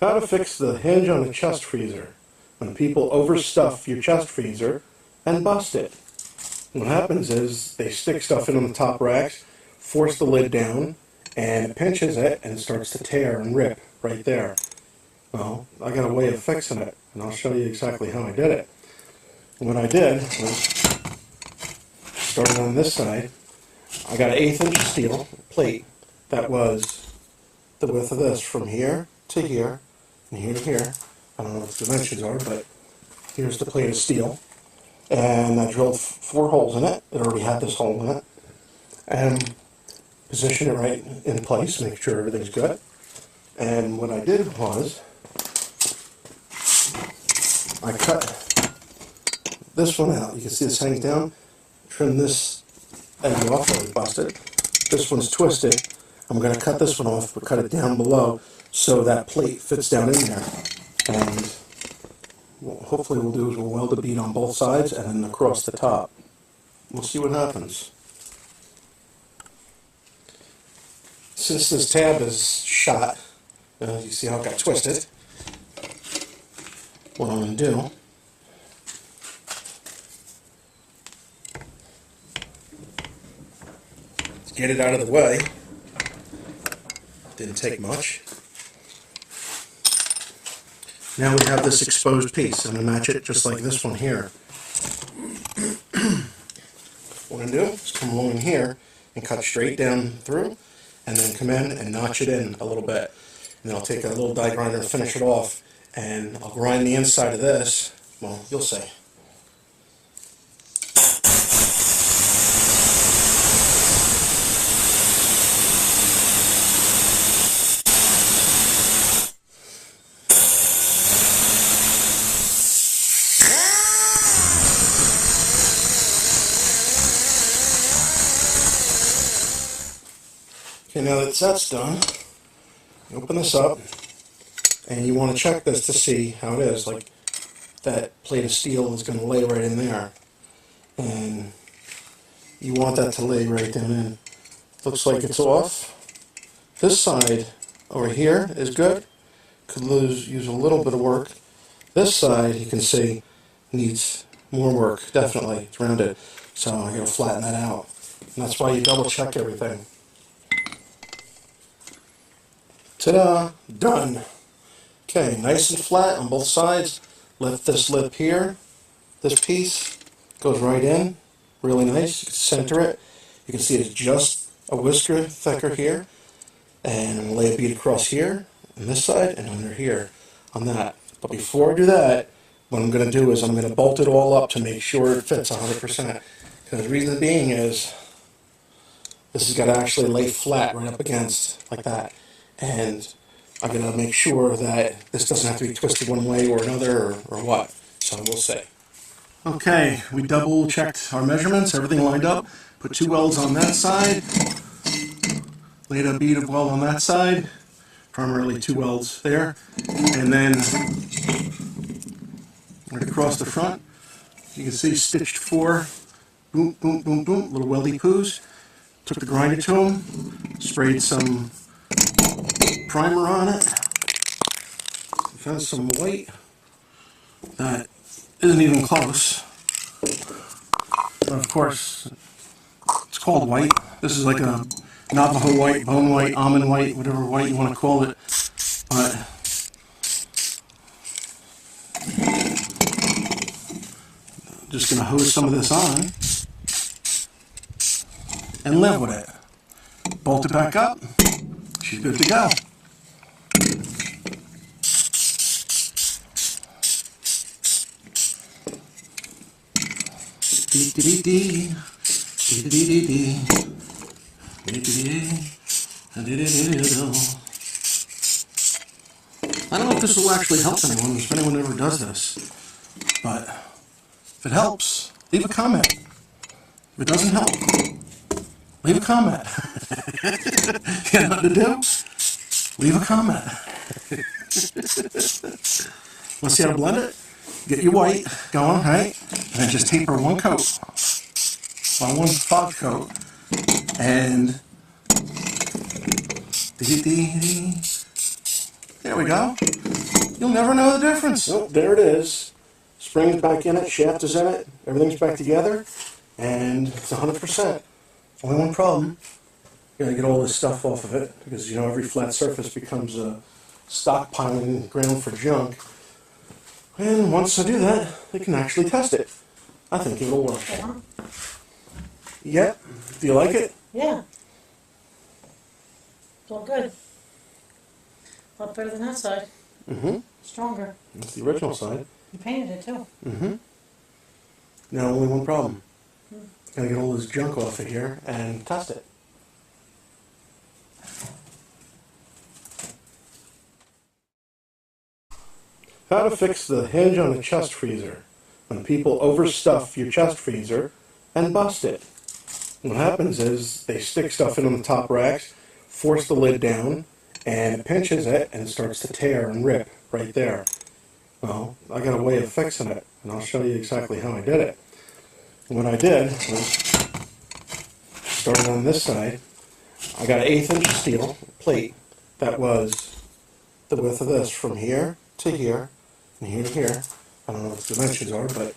How to fix the hinge on a chest freezer when people overstuff your chest freezer and bust it. What happens is they stick stuff in on the top racks, force the lid down, and it pinches it and starts to tear and rip right there. Well, I got a way of fixing it, and I'll show you exactly how I did it. What I did was, started on this side, I got an 1/8 inch steel plate that was the width of this from here to here, and here to here. I don't know what the dimensions are, but here's the plate of steel. And I drilled 4 holes in it. It already had this hole in it. And positioned it right in place, make sure everything's good. And what I did was, I cut this one out. You can see this hangs down. Trim this edge off that was busted. This one's twisted. I'm going to cut this one off, but cut it down below so that plate fits down in there. And what hopefully we'll do is we'll weld the bead on both sides and then across the top. We'll see what happens. Since this tab is shot, you see how it got twisted. What I'm going to do is get it out of the way. Didn't take much. Now we have this exposed piece. I'm going to match it just like this one here. What I'm going to do is come along here and cut straight down through, and then come in and notch it in a little bit. And then I'll take a little die grinder and finish it off, and I'll grind the inside of this. Well, you'll see. Okay, now that that's done, you open this up, and you want to check this to see how it is. Like, that plate of steel is going to lay right in there, and you want that to lay right down in. Looks like it's off. This side over here is good. Could use a little bit of work. This side, you can see, needs more work, definitely. It's rounded, so I got to flatten that out. And that's why you double check everything. Ta-da! Done! Okay, nice and flat on both sides. Lift this lip here. This piece goes right in. Really nice. You can center it. You can see it's just a whisker thicker here. And I'm going to lay a bead across here, on this side, and under here, on that. But before I do that, what I'm going to do is I'm going to bolt it all up to make sure it fits 100%. Because the reason being is, this has got to actually lay flat right up against, like that. And I'm going to make sure that this doesn't have to be twisted one way or another, or what. So we'll see. Okay, we double checked our measurements, everything lined up. Put 2 welds on that side. Laid a bead of weld on that side. Primarily 2 welds there. And then right across the front, you can see stitched 4. Boom, boom, boom, boom. Little weldy poos. Took the grinder to them. Sprayed some primer on it. Found some white that isn't even close, but of course it's called white. This is like a Navajo white, bone white, almond white, whatever white you want to call it. But I'm just going to hose some of this on and live with it. Bolt it back up. She's good to go. I don't know if this will actually help anyone, if anyone ever does this, but if it helps, leave a comment. If it doesn't help, leave a comment. You know what to do? Leave a comment. Want to see how to blend it? Get your white going, right? And then just taper 1 coat. On 1 fog coat. And there we go. You'll never know the difference. Oh, there it is. Spring's back in it, shaft is in it, everything's back together, and it's 100%. Only one problem. You gotta get all this stuff off of it, because you know every flat surface becomes a stockpiling ground for junk. And once I do that, they can actually test it. I think it'll work. Yeah. Yep. Do you like it? Yeah. It's all good. A lot better than that side. Mm-hmm. Stronger. That's the original side. You painted it too. Mm-hmm. Now only one problem. Gotta get all this junk off of here and test it. How to fix the hinge on a chest freezer when people overstuff your chest freezer and bust it. What happens is they stick stuff in on the top racks, force the lid down, and it pinches it and it starts to tear and rip right there. Well, I got a way of fixing it, and I'll show you exactly how I did it. What I did was started on this side. I got an 1/8 inch steel plate that was the width of this from here to here and here to here. I don't know what the dimensions are, but